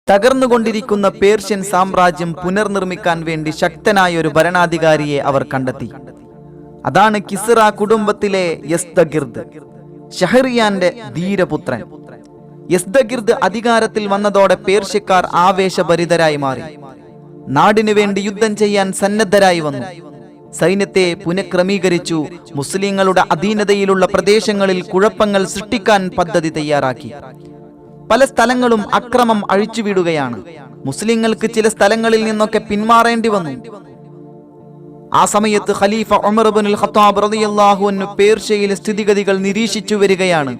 തകർന്നുകൊണ്ടിരിക്കുന്ന Persian സാമ്രാജ്യം പുനർനിർമ്മിക്കാൻ വേണ്ടി ശക്തനായ ഒരു ഭരണാധികാരിയെ അവർ കണ്ടെത്തി. അതാണ് കിസ്റ കുടുംബത്തിലെ യസ്ദഗിർദ്, ഷഹറിയാന്റെ ധീരപുത്രൻ. യസ്ദഗിർദ് അധികാരത്തിൽ വന്നതോടെ പേർഷ്യക്കാർ ആവേശഭരിതരായി മാറി. നാടിനു വേണ്ടി യുദ്ധം ചെയ്യാൻ സന്നദ്ധരായി വന്നു. സൈന്യത്തെ പുനഃക്രമീകരിച്ചു. മുസ്ലിങ്ങളുടെ അധീനതയിലുള്ള പ്രദേശങ്ങളിൽ കുഴപ്പങ്ങൾ സൃഷ്ടിക്കാൻ പദ്ധതി തയ്യാറാക്കി. പല സ്ഥലങ്ങളും അക്രമം അഴിച്ചുവിടുകയാണ്. മുസ്ലിങ്ങൾക്ക് ചില സ്ഥലങ്ങളിൽ നിന്നൊക്കെ പിന്മാറേണ്ടി വന്നു. ആ സമയത്ത് ഖലീഫ ഉമർ ഇബ്നുൽ ഖത്താബ് റളിയല്ലാഹു അൻഹു പേർഷ്യയിലെ സ്ഥിതിഗതികൾ നിരീക്ഷിച്ചു വരികയാണ്.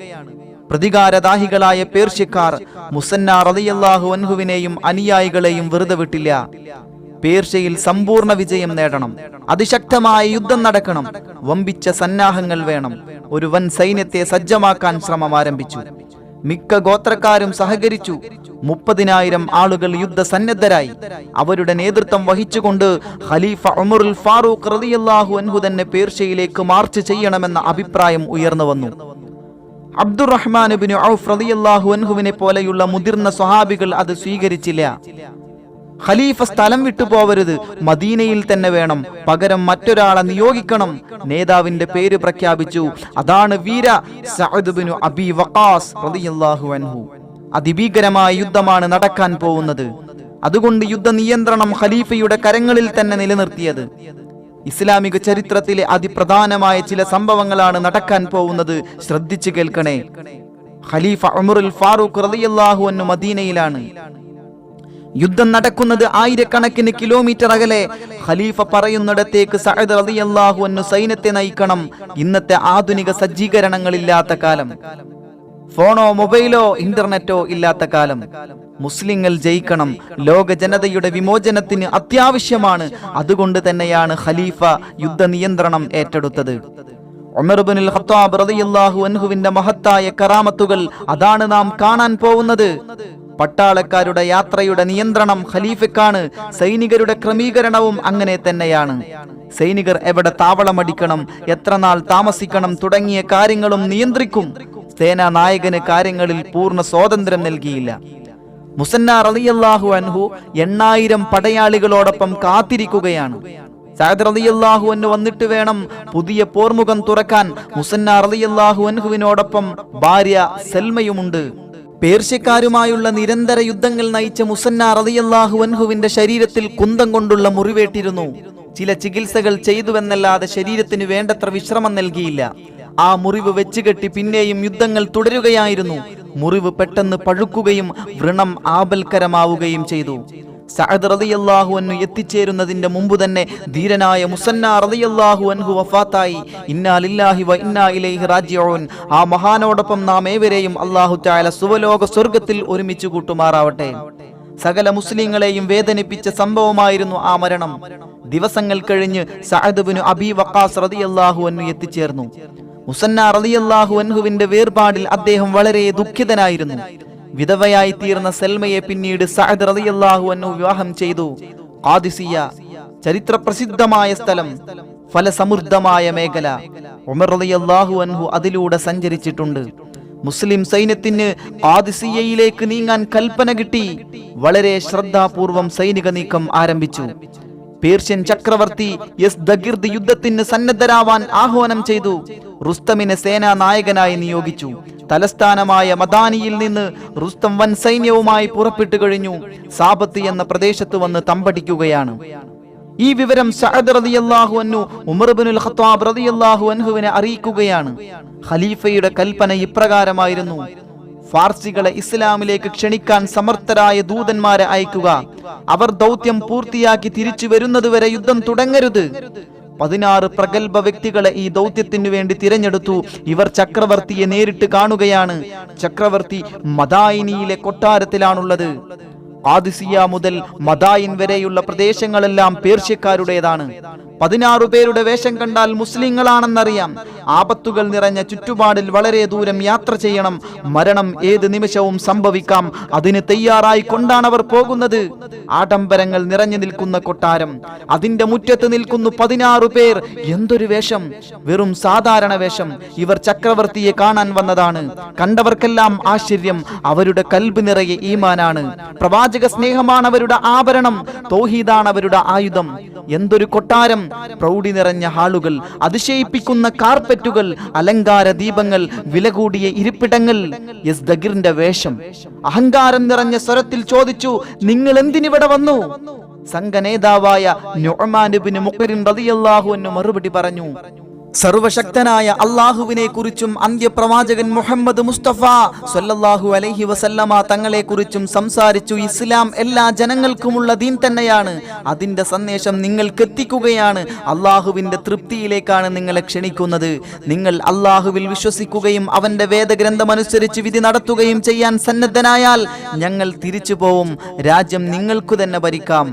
പ്രതികാരദാഹികളായ പേർഷ്യക്കാർ മുസന്ന റളിയല്ലാഹു അൻഹുവിനെയും അനുയായികളെയും വെറുതെ വിട്ടില്ല. പേർഷ്യയിൽ സമ്പൂർണ്ണ വിജയം നേടണം, അതിശക്തമായ യുദ്ധം നടക്കണം, വമ്പിച്ച സന്നാഹങ്ങൾ വേണം. ഒരു വൻ സൈന്യത്തെ സജ്ജമാക്കാൻ ശ്രമം ആരംഭിച്ചു. മിക്ക ഗോത്രക്കാരും സഹകരിച്ചു. 30,000 ആളുകൾ യുദ്ധസന്നദ്ധരായി. അവരുടെ നേതൃത്വം വഹിച്ചുകൊണ്ട് ഖലീഫ ഉമറുൽ ഫാറൂഖ് റളിയല്ലാഹു അൻഹു തന്നെ പേർഷ്യയിലേക്ക് മാർച്ച് ചെയ്യണമെന്ന അഭിപ്രായം ഉയർന്നു വന്നു. അബ്ദുറഹ്മാൻ ഇബ്നു ഔഫ് റളിയല്ലാഹു അൻഹുവിനെ പോലെയുള്ള മുതിർന്ന സ്വഹാബികൾ അത് സ്വീകരിച്ചില്ല. ഖലീഫ സ്ഥലം വിട്ടുപോവരുത്, മദീനയിൽ തന്നെ വേണം, പകരം മറ്റൊരാളെ നിയോഗിക്കണം. നേതാവിന്റെ പേര് പ്രഖ്യാപിച്ചു. അതാണ് വീര സഅദ് ഇബ്നു അബി വഖാസ് റളിയല്ലാഹു അൻഹു. അതിഭീകരമായ യുദ്ധമാണ് നടക്കാൻ പോകുന്നത്. അതുകൊണ്ട് യുദ്ധ നിയന്ത്രണം ഖലീഫയുടെ കരങ്ങളിൽ തന്നെ നിലനിർത്തിയത്. ഇസ്ലാമിക ചരിത്രത്തിലെ അതിപ്രധാനമായ ചില സംഭവങ്ങളാണ് നടക്കാൻ പോകുന്നത്. ശ്രദ്ധിച്ചു കേൾക്കണേ. ഖലീഫ ഉമറുൽ ഫാറൂഖ് റളിയല്ലാഹു അൻഹു മദീനയിലാണ്. യുദ്ധം നടക്കുന്നത് ആയിരക്കണക്കിന് കിലോമീറ്റർ അകലെ. ഖലീഫ പറയുന്നിടത്തേക്ക് സഅദ് റളിയല്ലാഹു അൻഹു സൈന്യത്തെ നയിക്കണം. ഇന്നത്തെ ആധുനിക സജ്ജീകരണങ്ങളില്ലാത്ത കാലം, ഫോണോ മൊബൈലോ ഇന്റർനെറ്റോ ഇല്ലാത്ത കാലം. മുസ്ലിങ്ങൾ ജയിക്കണം, ലോക ജനതയുടെ വിമോചനത്തിന് അത്യാവശ്യമാണ്. അതുകൊണ്ട് തന്നെയാണ് ഖലീഫ യുദ്ധ നിയന്ത്രണം ഏറ്റെടുത്തത്. ഉമർ ഇബ്നുൽ ഖത്താബ് റളിയല്ലാഹു അൻഹുവിന്റെ മഹത്തായ കറാമത്തുകൾ അതാണ് നാം കാണാൻ പോകുന്നത്. പട്ടാളക്കാരുടെ യാത്രയുടെ നിയന്ത്രണം ഖലീഫയ്ക്കാണ്. സൈനികരുടെ ക്രമീകരണവും അങ്ങനെ തന്നെയാണ്. സൈനികർ എവിടെ താവളമടിക്കണം, എത്ര നാൾ താമസിക്കണം തുടങ്ങിയ കാര്യങ്ങളും നിയന്ത്രിക്കും. സേനാ നായകന് കാര്യങ്ങളിൽ പൂർണ്ണ സ്വാതന്ത്ര്യം നൽകിയില്ല. മുസന്ന റളിയല്ലാഹു അൻഹു 8,000 പടയാളികളോടൊപ്പം കാത്തിരിക്കുകയാണ്. സഅദ് റളിയല്ലാഹു അൻഹു വന്നിട്ട് വേണം പുതിയ പോർമുഖം തുറക്കാൻ. മുസന്ന റളിയല്ലാഹു അൻഹുവിനോടൊപ്പം ഭാര്യ സൽമയുമുണ്ട്. പേർഷ്യക്കാരുമായുള്ള നിരന്തര യുദ്ധങ്ങൾ നയിച്ച മുസന്ന റളിയല്ലാഹു അൻഹുവിന്റെ ശരീരത്തിൽ കുന്തം കൊണ്ടുള്ള മുറിവേറ്റിരുന്നു. ചില ചികിത്സകൾ ചെയ്തുവെന്നല്ലാതെ ശരീരത്തിന് വേണ്ടത്ര വിശ്രമം നൽകിയില്ല. ആ മുറിവ് വെച്ചുകെട്ടി പിന്നെയും യുദ്ധങ്ങൾ തുടരുകയായിരുന്നു. മുറിവ് പെട്ടെന്ന് പഴുക്കുകയും വ്രണം ആപൽക്കരമാവുകയും ചെയ്തു. സഅദ് റളിയല്ലാഹു അൻഹു എത്തിച്ചേരുന്നതിന്റെ മുമ്പ് തന്നെ ധീരനായ മുസന്ന റളിയല്ലാഹു അൻഹു വഫാത്തായി. ഇന്നാ ലില്ലാഹി വ ഇന്നാ ഇലൈഹി റാജിഊൻ. ആ മഹാനോടൊപ്പം നാം ഏവരെയും അല്ലാഹു തആല സുവലോക സ്വർഗ്ഗത്തിൽ ഒരുമിച്ച് കൂട്ടുമാറാവട്ടെ. സകല മുസ്ലിങ്ങളെയും വേദനിപ്പിച്ച സംഭവമായിരുന്നു ആ മരണം. ദിവസങ്ങൾ കഴിഞ്ഞ് സഅദ് ഇബ്നു അബി വഖാസ് റളിയല്ലാഹു അൻഹു എത്തിച്ചേർന്നു. മുസന്ന റളിയല്ലാഹു അൻഹുവിന്റെ വേർപാടിൽ അദ്ദേഹം വളരെ ദുഃഖിതനായിരുന്നു. വിധവയായി തീർന്ന സൽമയെ പിന്നീട് സഅദ് റളിയല്ലാഹു അൻഹു വിവാഹം ചെയ്തു. ഖാദിസിയ, ചരിത്ര പ്രസിദ്ധമായ സ്ഥലം, ഫലസമൃദ്ധമായ മേഖല. ഉമർ റളിയല്ലാഹു അൻഹു അതിലൂടെ സഞ്ചരിച്ചിട്ടുണ്ട്. മുസ്ലിം സൈന്യത്തിന് ഖാദിസിയയിലേക്ക് നീങ്ങാൻ കൽപ്പന കിട്ടി. വളരെ ശ്രദ്ധാപൂർവം സൈനിക നീക്കം ആരംഭിച്ചു. പേർഷ്യൻ ചക്രവർത്തി യസ്ദഗിർദ് യുദ്ധത്തിന് സന്നദ്ധരാവാൻ ആഹ്വാനം ചെയ്തു. റുസ്തമിനെ സേനാ നായകനായി നിയോഗിച്ചു. തലസ്ഥാനമായ മദാനിയിൽ നിന്ന് റുസ്തം വൻ സൈന്യവുമായി പുറപ്പെട്ടു കഴിഞ്ഞു. സാബത്ത് എന്ന പ്രദേശത്ത് വന്ന് തമ്പടിക്കുകയാണ്. ഈ വിവരം സഅദ് റളിയല്ലാഹു അൻഹു ഉമർ ഇബ്നുൽ ഖത്താബ് റളിയല്ലാഹു അൻഹുവിനെ അറിയിക്കുകയാണ്. ഖലീഫയുടെ കൽപ്പന ഇപ്രകാരമായിരുന്നു: ഫാർസികളെ ഇസ്ലാമിലേക്ക് ക്ഷണിക്കാൻ സമർത്ഥരായ ദൂതന്മാരെ അയക്കുക. അവർ ദൗത്യം പൂർത്തിയാക്കി തിരിച്ചു വരുന്നതുവരെ യുദ്ധം തുടങ്ങരുത്. 16 പ്രഗൽഭ വ്യക്തികളെ ഈ ദൗത്യത്തിനു വേണ്ടി തിരഞ്ഞെടുത്തു. ഇവർ ചക്രവർത്തിയെ നേരിട്ട് കാണുകയാണ്. ചക്രവർത്തി മദായിനിയിലെ കൊട്ടാരത്തിലാണുള്ളത്. ഖാദിസിയ മുതൽ മദായിൻ വരെയുള്ള പ്രദേശങ്ങളെല്ലാം പേർഷ്യക്കാരുടേതാണ്. 16 പേരുടെ വേഷം കണ്ടാൽ മുസ്ലിങ്ങളാണെന്നറിയാം. ആപത്തുകൾ നിറഞ്ഞ ചുറ്റുപാടിൽ വളരെ ദൂരം യാത്ര ചെയ്യണം. മരണം ഏത് നിമിഷവും സംഭവിക്കാം. അതിന് തയ്യാറായി കൊണ്ടാണ് അവർ പോകുന്നത്. ആഡംബരങ്ങൾ നിറഞ്ഞു നിൽക്കുന്ന കൊട്ടാരം, അതിന്റെ മുറ്റത്ത് നിൽക്കുന്നു 16 പേർ. എന്തൊരു വേഷം! വെറും സാധാരണ വേഷം. ഇവർ ചക്രവർത്തിയെ കാണാൻ വന്നതാണ്. കണ്ടവർക്കെല്ലാം ആശ്ചര്യം. അവരുടെ കൽബ് നിറയെ ഈമാനാണ്. പ്രവാചക സ്നേഹമാണ് അവരുടെ ആഭരണം. തൗഹീദാണ് അവരുടെ ആയുധം. എന്തൊരു കൊട്ടാരം! പ്രൗഢി നിറഞ്ഞ ഹാളുകൾ, അതിശയിപ്പിക്കുന്ന കാർപ്പറ്റുകൾ, അലങ്കാര ദീപങ്ങൾ, വില കൂടിയ ഇരിപ്പിടങ്ങൾ. യസ്ദഗിറിന്റെ വേഷം. അഹങ്കാരം നിറഞ്ഞ സ്വരത്തിൽ ചോദിച്ചു, നിങ്ങൾ എന്തിനിവിടെ വന്നു? സംഘനേതാവായ നുഅ്മാൻ ഇബ്നു മുഖ്രിൻ റളിയല്ലാഹു അൻഹു മറുപടി പറഞ്ഞു, സർവശക്തനായ അള്ളാഹുവിനെ കുറിച്ചും അന്ത്യപ്രവാചകൻ മുഹമ്മദ് മുസ്തഫ സല്ലല്ലാഹു അലൈഹി വസല്ലമ തങ്ങളെ കുറിച്ചും സംസാരിച്ചു. ഇസ്ലാം എല്ലാ ജനങ്ങൾക്കുമുള്ള ദീൻ തന്നെയാണ്. അതിന്റെ സന്ദേശം നിങ്ങൾക്ക് എത്തിക്കുകയാണ്. അള്ളാഹുവിന്റെ തൃപ്തിയിലേക്കാണ് നിങ്ങളെ ക്ഷണിക്കുന്നത്. നിങ്ങൾ അള്ളാഹുവിൽ വിശ്വസിക്കുകയും അവന്റെ വേദഗ്രന്ഥമനുസരിച്ച് വിധി നടത്തുകയും ചെയ്യാൻ സന്നദ്ധനായാൽ ഞങ്ങൾ തിരിച്ചു പോവും. രാജ്യം നിങ്ങൾക്കു തന്നെ ഭരിക്കാം.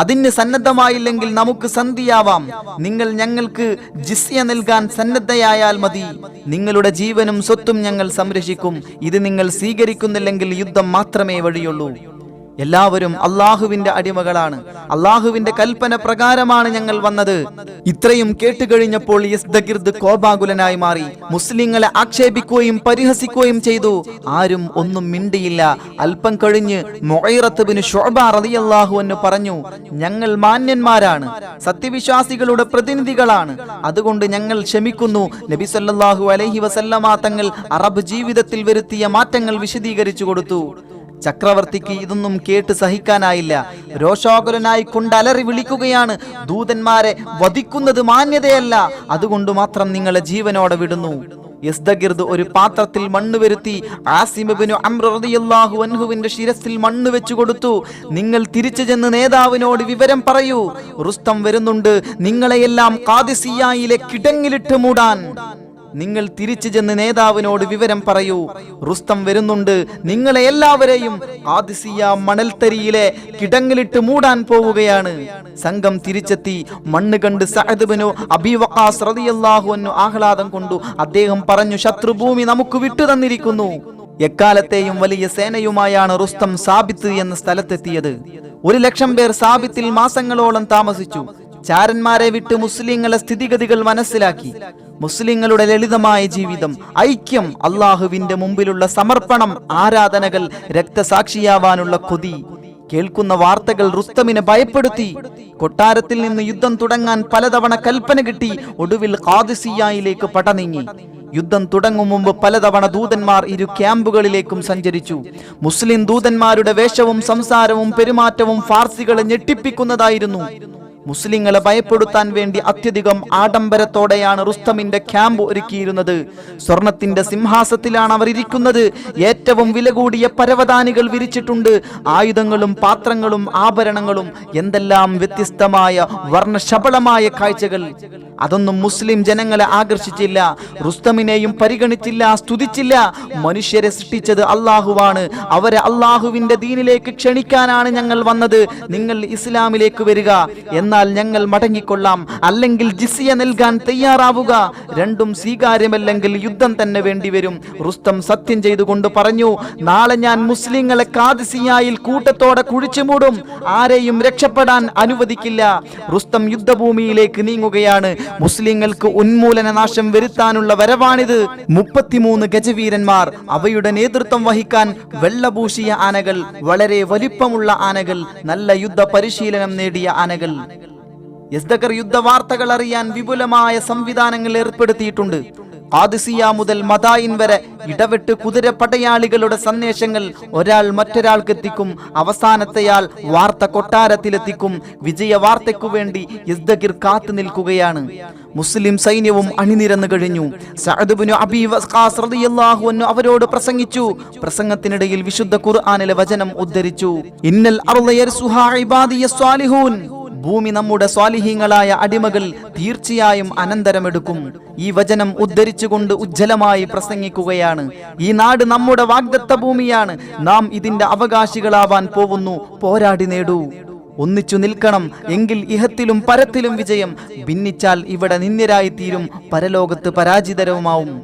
അതിന് സന്നദ്ധമായില്ലെങ്കിൽ നമുക്ക് സന്ധിയാവാം. നിങ്ങൾ ഞങ്ങൾക്ക് ജിസ്യ നൽകാൻ സന്നദ്ധയായാൽ മതി. നിങ്ങളുടെ ജീവനും സ്വത്തും ഞങ്ങൾ സംരക്ഷിക്കും. ഇത് നിങ്ങൾ സ്വീകരിക്കുന്നില്ലെങ്കിൽ യുദ്ധം മാത്രമേ വഴിയുള്ളൂ. എല്ലാവരും അള്ളാഹുവിന്റെ അടിമകളാണ്. അള്ളാഹുവിന്റെ കൽപ്പന പ്രകാരമാണ് ഞങ്ങൾ വന്നത്. ഇത്രയും കേട്ടുകഴിഞ്ഞപ്പോൾ യസ്ദഗിർദ് കോപാകുലനായി മാറി. മുസ്ലിങ്ങളെ ആക്ഷേപിക്കുകയും പരിഹസിക്കുകയും ചെയ്തു. ആരും ഒന്നും മിണ്ടിയില്ല. അല്പം കഴിഞ്ഞ് മുഗീറത്ത് ബിൻ ശുഅബ റളിയല്ലാഹു അൻഹു പറഞ്ഞു, ഞങ്ങൾ മാന്യന്മാരാണ്, സത്യവിശ്വാസികളുടെ പ്രതിനിധികളാണ്. അതുകൊണ്ട് ഞങ്ങൾ ക്ഷമിക്കുന്നു. നബി സല്ലല്ലാഹു അലൈഹി വസല്ലമ തങ്ങൾ അറബ് ജീവിതത്തിൽ വരുത്തിയ മാറ്റങ്ങൾ വിശദീകരിച്ചു കൊടുത്തു. ചക്രവർത്തിക്ക് ഇതൊന്നും കേട്ട് സഹിക്കാനായില്ല. രോഷാകുലനായി കൊണ്ട് അലറി വിളിക്കുകയാണ്, ദൂതന്മാരെ വധിക്കുന്നത് മാന്യതയല്ല. അതുകൊണ്ട് മാത്രം നിങ്ങളെ ജീവനോടെ വിടുന്നു. യസ്ദഗിർദ് ഒരു പാത്രത്തിൽ മണ്ണ് വരുത്തി ആസിം ഇബ്നു അംർ റളിയല്ലാഹു അൻഹുവിന്റെ ശിരസിൽ മണ്ണ് വെച്ചു കൊടുത്തു. നിങ്ങൾ തിരിച്ചു ചെന്ന് നേതാവിനോട് വിവരം പറയൂ, റുസ്തം വരുന്നുണ്ട് നിങ്ങളെയെല്ലാം ഖാദിസിയയിലെ കിടങ്ങിലിട്ട് മൂടാൻ. നിങ്ങൾ തിരിച്ചു ചെന്ന് നേതാവിനോട് വിവരം പറയൂ, റുസ്തം വരുന്നുണ്ട് നിങ്ങളെ എല്ലാവരെയും ഖാദിസിയ മണൽത്തരിയിലെ കിടങ്ങിലിട്ട് മൂടാൻ പോവുകയാണ്. സംഘം തിരിച്ചെത്തി. മണ്ണ് കണ്ട് സഅദ് ഇബ്നു അബീ വഖാസ് റളിയല്ലാഹു അൻഹു ആഹ്ലാദം കൊണ്ടു. അദ്ദേഹം പറഞ്ഞു, ശത്രുഭൂമി നമുക്ക് വിട്ടു തന്നിരിക്കുന്നു. എക്കാലത്തെയും വലിയ സേനയുമായാണ് റുസ്തം സാബിത്ത് എന്ന സ്ഥലത്തെത്തിയത്. 1,00,000 പേർ സാബിത്തിൽ മാസങ്ങളോളം താമസിച്ചു. ചാരന്മാരെ വിട്ട് മുസ്ലിങ്ങളെ സ്ഥിതിഗതികൾ മനസ്സിലാക്കി. മുസ്ലിങ്ങളുടെ ലളിതമായ ജീവിതം, ഐക്യം, അള്ളാഹുവിന്റെ മുമ്പിലുള്ള സമർപ്പണം, ആരാധനകൾ, രക്തസാക്ഷിയാവാനുള്ള കൊതി. കേൾക്കുന്ന വാർത്തകൾ റുസ്തമിനെ ഭയപ്പെടുത്തി. കൊട്ടാരത്തിൽ നിന്ന് യുദ്ധം തുടങ്ങാൻ പലതവണ കൽപ്പന കിട്ടി. ഒടുവിൽ ഖാദിസിയയിലേക്ക് പട നീങ്ങി. യുദ്ധം തുടങ്ങും മുമ്പ് പലതവണ ദൂതന്മാർ ഇരു ക്യാമ്പുകളിലേക്കും സഞ്ചരിച്ചു. മുസ്ലിം ദൂതന്മാരുടെ വേഷവും സംസാരവും പെരുമാറ്റവും ഫാർസികളെ ഞെട്ടിപ്പിക്കുന്നതായിരുന്നു. മുസ്ലിങ്ങളെ ഭയപ്പെടുത്താൻ വേണ്ടി അത്യധികം ആഡംബരത്തോടെയാണ് റുസ്തമിന്റെ ക്യാമ്പ് ഒരുക്കിയിരുന്നത്. സ്വർണത്തിന്റെ സിംഹാസനത്തിലാണ് അവർ ഇരിക്കുന്നത്. ഏറ്റവും വില കൂടിയ പരവതാനികൾ വിരിച്ചിട്ടുണ്ട്. ആയുധങ്ങളും പാത്രങ്ങളും ആഭരണങ്ങളും, എന്തെല്ലാം വ്യത്യസ്തമായ വർണ്ണശബളമായ കാഴ്ചകൾ. അതൊന്നും മുസ്ലിം ജനങ്ങളെ ആകർഷിച്ചില്ല. റുസ്തമിനെയും പരിഗണിച്ചില്ല, സ്തുതിച്ചില്ല. മനുഷ്യരെ സൃഷ്ടിച്ചത് അള്ളാഹുവാണ്. അവരെ അള്ളാഹുവിന്റെ ദീനിലേക്ക് ക്ഷണിക്കാനാണ് ഞങ്ങൾ വന്നത്. നിങ്ങൾ ഇസ്ലാമിലേക്ക് വരിക, എന്നാൽ ഞങ്ങൾ മടങ്ങിക്കൊള്ളാം. അല്ലെങ്കിൽ ജിസിയ നൽകാൻ തയ്യാറാവുക. രണ്ടും സ്വീകാര്യമല്ലെങ്കിൽ യുദ്ധം തന്നെ വേണ്ടിവരും. റുസ്തം സത്യം ചെയ്തുകൊണ്ട് പറഞ്ഞു, നാളെ ഞാൻ മുസ്ലിങ്ങളെ ഖാദിസിയയിൽ കൂട്ടത്തോടെ കുഴിച്ചു മൂടും. ആരെയും രക്ഷപ്പെടാൻ അനുവദിക്കില്ല. റുസ്തം യുദ്ധഭൂമിയിലേക്ക് നീങ്ങുകയാണ്. മുസ്ലിങ്ങൾക്ക് ഉന്മൂലന നാശം വരുത്താനുള്ള വരവാണിത്. 33 ഗജവീരന്മാർ, അവയുടെ നേതൃത്വം വഹിക്കാൻ വെള്ളപൂശിയ ആനകൾ, വളരെ വലിപ്പമുള്ള ആനകൾ, നല്ല യുദ്ധ പരിശീലനം നേടിയ ആനകൾ. യസ്ദഗർ യുദ്ധ വാർത്തകൾ അറിയാൻ വിപുലമായ സംവിധാനങ്ങൾ ഏർപ്പെടുത്തിയിട്ടുണ്ട്. ഖാദിസിയ മുതൽ മദായിൻ വരെ ഇടവിട്ട് കുതിര പടയാളികളുടെ സന്ദേശങ്ങൾ ഒരാൾ മറ്റൊരാൾക്ക് എത്തിക്കും. അവസാനത്തെയാൾ വാർത്ത കൊട്ടാരത്തിലെത്തിക്കും. വിജയ വാർത്തയ്ക്കു വേണ്ടി യസ്ദഗിർ കാത്തു നിൽക്കുകയാണ്. മുസ്ലിം സൈന്യവും അണിനിരന്നു കഴിഞ്ഞു. സഅദ് ഇബ്നു അബീ വഖാസ് റളിയല്ലാഹു അൻഹു അവരോട് പ്രസംഗിച്ചു. പ്രസംഗത്തിനിടയിൽ വിശുദ്ധ ഖുർആനിലെ വചനം ഉദ്ധരിച്ചു, ഇന്നൽ അർള യർസുഹാ ഇബാദിയസ് സ്വാലിഹൂൻ. ഭൂമി നമ്മുടെ സ്വാലിഹീങ്ങളായ അടിമകൾ തീർച്ചയായും അനന്തരമെടുക്കും. ഈ വചനം ഉദ്ധരിച്ചുകൊണ്ട് ഉജ്ജ്വലമായി പ്രസംഗിക്കുകയാണ്. ഈ നാട് നമ്മുടെ വാഗ്ദത്ത ഭൂമിയാണ്. നാം ഇതിന്റെ അവകാശികളാവാൻ പോകുന്നു. പോരാടി നേടൂ. ഒന്നിച്ചു നിൽക്കണം, എങ്കിൽ ഇഹത്തിലും പരത്തിലും വിജയം. ഭിന്നിച്ചാൽ ഇവിടെ നിന്ദ്യരായിത്തീരും, പരലോകത്ത് പരാജിതരവുമാവും.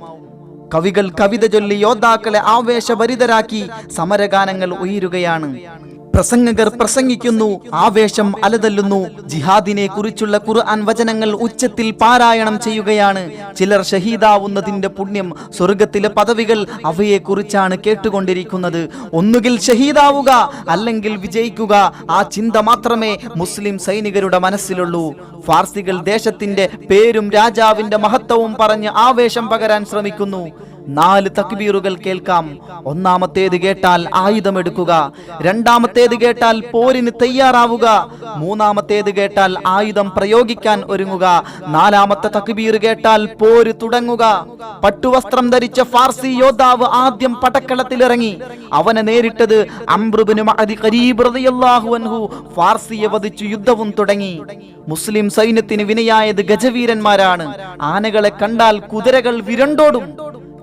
കവികൾ കവിത ചൊല്ലി യോദ്ധാക്കളെ ആവേശഭരിതരാക്കി സമരഗാനങ്ങൾ ഉയരുകയാണ്. പ്രസംഗകർ പ്രസംഗിക്കുന്നു, ആവേശം അലതല്ലുന്നു. ജിഹാദിനെ കുറിച്ചുള്ള ഖുർആൻ വചനങ്ങൾ ഉച്ചത്തിൽ പാരായണം ചെയ്യുകയാണ്. ചിലർ ഷഹീദാവുന്നതിന്റെ പുണ്യം, സ്വർഗത്തിലെ പദവികൾ, അവയെക്കുറിച്ചാണ് കേട്ടുകൊണ്ടിരിക്കുന്നത്. ഒന്നുകിൽ ഷഹീദാവുക, അല്ലെങ്കിൽ വിജയിക്കുക. ആ ചിന്ത മാത്രമേ മുസ്ലിം സൈനികരുടെ മനസ്സിലുള്ളൂ. ഫാർസികൾ ദേശത്തിന്റെ പേരും രാജാവിന്റെ മഹത്വവും പറഞ്ഞ് ആവേശം പകരാൻ ശ്രമിക്കുന്നു. 4 തക്ബീറുകൾ കേൾക്കാം. ഒന്നാമത്തേത് കേട്ടാൽ ആയുധമെടുക്കുക, രണ്ടാമത്തേത് കേട്ടാൽ പോരിന് തയ്യാറാവുക, മൂന്നാമത്തേത് കേട്ടാൽ ആയുധം പ്രയോഗിക്കാൻ ഒരുങ്ങുക, 4ാമത്തെ തക്ബീർ കേട്ടാൽ പോര് തുടങ്ങുക. പട്ടുവസ്ത്രം ധരിച്ച ഫാർസി യോദ്ധാവ് ആദ്യം പടക്കളത്തിലിറങ്ങി. അവനെ നേരിട്ടത് അംർ ഇബ്നു മഅദി ഖരീബ് റളിയല്ലാഹു അൻഹു. ഫാർസിയെ വധിച്ചു യുദ്ധവും തുടങ്ങി. മുസ്ലിം സൈന്യത്തിന് വിനയായത് ഗജവീരന്മാരാണ്. ആനകളെ കണ്ടാൽ കുതിരകൾ വിരണ്ടോടും.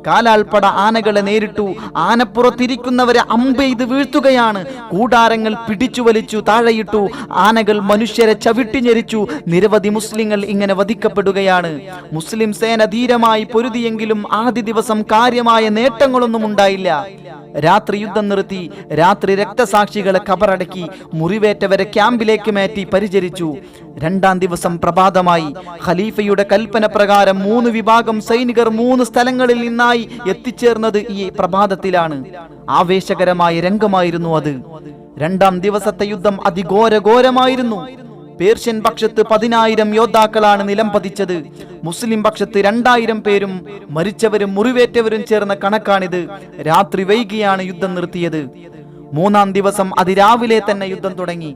കാലാൾപ്പട ആനകളെ നേരിട്ടു. ആനപ്പുറത്തിരിക്കുന്നവരെ അമ്പെയ്ത് വീഴ്ത്തുകയാണ്. കൂടാരങ്ങൾ പിടിച്ചു വലിച്ചു താഴെയിട്ടു. ആനകൾ മനുഷ്യരെ ചവിട്ടിഞ്ഞെരിച്ചു. നിരവധി മുസ്ലിങ്ങൾ ഇങ്ങനെ വധിക്കപ്പെടുകയാണ്. മുസ്ലിം സേന ധീരമായി പൊരുതിയെങ്കിലും ആദ്യ ദിവസം കാര്യമായ നേട്ടങ്ങളൊന്നും ഉണ്ടായില്ല. രാത്രി യുദ്ധം നിർത്തി. രാത്രി രക്തസാക്ഷികളെ ഖബറടക്കി. മുറിവേറ്റവരെ ക്യാമ്പിലേക്ക് മാറ്റി പരിചരിച്ചു. 2ാം ദിവസം പ്രഭാതമായി. ഖലീഫയുടെ കൽപ്പന പ്രകാരം 3 വിഭാഗം സൈനികർ 3 സ്ഥലങ്ങളിൽ നിന്നായി എത്തിച്ചേർന്നത് ഈ പ്രഭാതത്തിലാണ്. ആവേശകരമായ രംഗമായിരുന്നു അത്. 2ാം ദിവസത്തെ യുദ്ധം അതിഘോരഘോരമായിരുന്നു. പേർഷ്യൻ പക്ഷത്ത് 10,000 യോദ്ധാക്കളാണ് നിലം പതിച്ചത്. മുസ്ലിം പക്ഷത്ത് 2,000 പേരും മരിച്ചവരും മുറിവേറ്റവരും ചേർന്ന കണക്കാണിത്. രാത്രി വൈകിയാണ് യുദ്ധം നിർത്തിയത്. 3ാം ദിവസം അതിരാവിലെ തന്നെ യുദ്ധം തുടങ്ങി.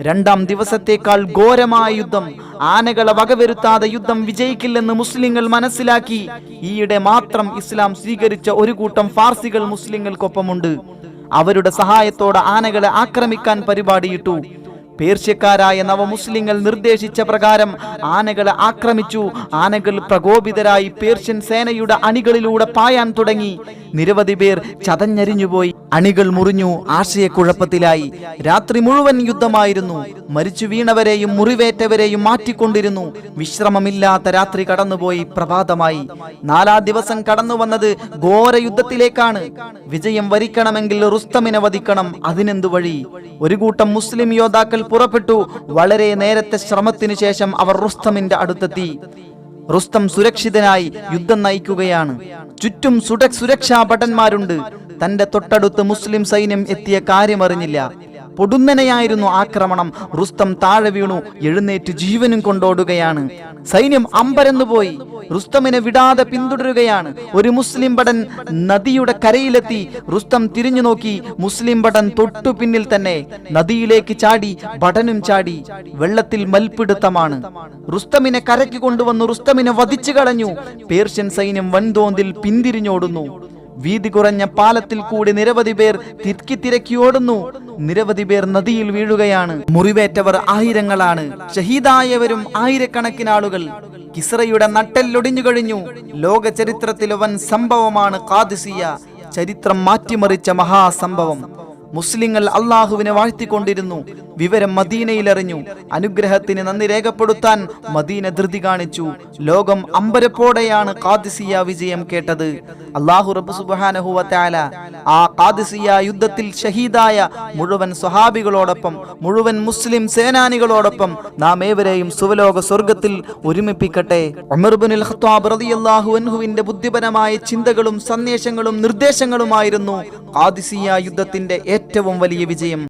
2ാം ദിവസത്തേക്കാൾ ഘോരമായ യുദ്ധം. ആനകളെ വകവരുത്താതെ യുദ്ധം വിജയിക്കില്ലെന്ന് മുസ്ലിങ്ങൾ മനസ്സിലാക്കി. ഈയിടെ മാത്രം ഇസ്ലാം സ്വീകരിച്ച ഒരു കൂട്ടം ഫാർസികൾ മുസ്ലിങ്ങൾക്കൊപ്പമുണ്ട്. അവരുടെ സഹായത്തോടെ ആനകളെ ആക്രമിക്കാൻ പരിപാടിയിട്ടു. പേർഷ്യക്കാരായ നവമുസ്ലിങ്ങൾ നിർദ്ദേശിച്ച പ്രകാരം ആനകളെ ആക്രമിച്ചു. ആനകൾ പ്രകോപിതരായി പേർഷ്യൻ സേനയുടെ അണികളിലൂടെ പായാൻ തുടങ്ങി. നിരവധി പേർ ചതഞ്ഞരിഞ്ഞുപോയി. അണികൾ മുറിഞ്ഞു. ആശയക്കുഴപ്പത്തിലായി. രാത്രി മുഴുവൻ യുദ്ധമായിരുന്നു. മരിച്ചു വീണവരെയും മുറിവേറ്റവരെയും മാറ്റിക്കൊണ്ടിരുന്നു. വിശ്രമമില്ലാത്ത രാത്രി കടന്നുപോയി. പ്രഭാതമായി. 4ാം ദിവസം കടന്നു വന്നത് ഘോര യുദ്ധത്തിലേക്കാണ്. വിജയം വരിക്കണമെങ്കിൽ റുസ്തമിനെ വധിക്കണം. അതിനെന്തു വഴി? ഒരു കൂട്ടം മുസ്ലിം യോദ്ധാക്കൾ പുറപ്പെട്ടു. വളരെ നേരത്തെ ശ്രമത്തിനു ശേഷം അവർ റുസ്തമിന്റെ അടുത്തെത്തി. റുസ്തം സുരക്ഷിതനായി യുദ്ധം നയിക്കുകയാണ്. ചുറ്റും സുരക്ഷാ ഭടന്മാരുണ്ട്. തന്റെ തൊട്ടടുത്ത് മുസ്ലിം സൈന്യം എത്തിയ കാര്യമറിഞ്ഞില്ല. പൊടുന്നനെയായിരുന്നു ആക്രമണം. റുസ്തം താഴെ വീണു. എഴുന്നേറ്റ് ജീവനും കൊണ്ടോടുകയാണ്. സൈന്യം അമ്പരന്നുപോയി. റുസ്തമിനെ വിടാതെ പിന്തുടരുകയാണ്. ഒരു മുസ്ലിം ഭടൻ നദിയുടെ കരയിലെത്തി. റുസ്തം തിരിഞ്ഞു നോക്കി. മുസ്ലിം ഭടൻ തൊട്ടു പിന്നിൽ തന്നെ. നദിയിലേക്ക് ചാടി. ഭടനും ചാടി. വെള്ളത്തിൽ മൽപ്പിടുത്തമാണ്. റുസ്തമിനെ കരയ്ക്ക് കൊണ്ടുവന്നു. റുസ്തമിനെ വധിച്ചു കളഞ്ഞു. പേർഷ്യൻ സൈന്യം വൻതോതിൽ പിന്തിരിഞ്ഞോടുന്നു. വീതി കുറഞ്ഞ പാലത്തിൽ കൂടി നിരവധി പേർ തിരക്കി ഓടുന്നു. നിരവധി പേർ നദിയിൽ വീഴുകയാണ്. മുറിവേറ്റവർ ആയിരങ്ങളാണ്. ഷഹീദായവരും ആയിരക്കണക്കിന് ആളുകൾ. കിസ്റയുടെ നട്ടെല്ലൊടിഞ്ഞു കഴിഞ്ഞു. ലോക ചരിത്രത്തിലെ വൻ സംഭവമാണ് ഖാദിസിയ. ചരിത്രം മാറ്റിമറിച്ച മഹാസംഭവം. മുസ്ലിങ്ങൾ അള്ളാഹുവിനെ വാഴ്ത്തിക്കൊണ്ടിരുന്നു. വിവരം മദീനയിലറിഞ്ഞു. അനുഗ്രഹത്തിന് നന്ദി രേഖപ്പെടുത്താൻ മദീന ധൃതി കാണിച്ചു. ലോകം അമ്പരപ്പോടെയാണ് ഖാദിസിയ വിജയം കേട്ടത്. അല്ലാഹു റബ്ബ് സുബ്ഹാനഹു വ തആല ആ ഖാദിസിയ യുദ്ധത്തിൽ ഷഹീദായ മുഴുവൻ സ്വഹാബികളോടൊപ്പം, മുഴുവൻ മുസ്ലിം സേനാനികളോടൊപ്പം നാം ഏവരെയും സുവലോക സ്വർഗത്തിൽ ഒരുമിപ്പിക്കട്ടെ. ഉമർ ഇബ്നുൽ ഖത്താബ് റളിയല്ലാഹു അൻഹുവിന്റെ ബുദ്ധിപരമായ ചിന്തകളും സന്ദേശങ്ങളും നിർദ്ദേശങ്ങളുമായിരുന്നു ഖാദിസിയ യുദ്ധത്തിന്റെ ഏറ്റവും വലിയ വിജയം.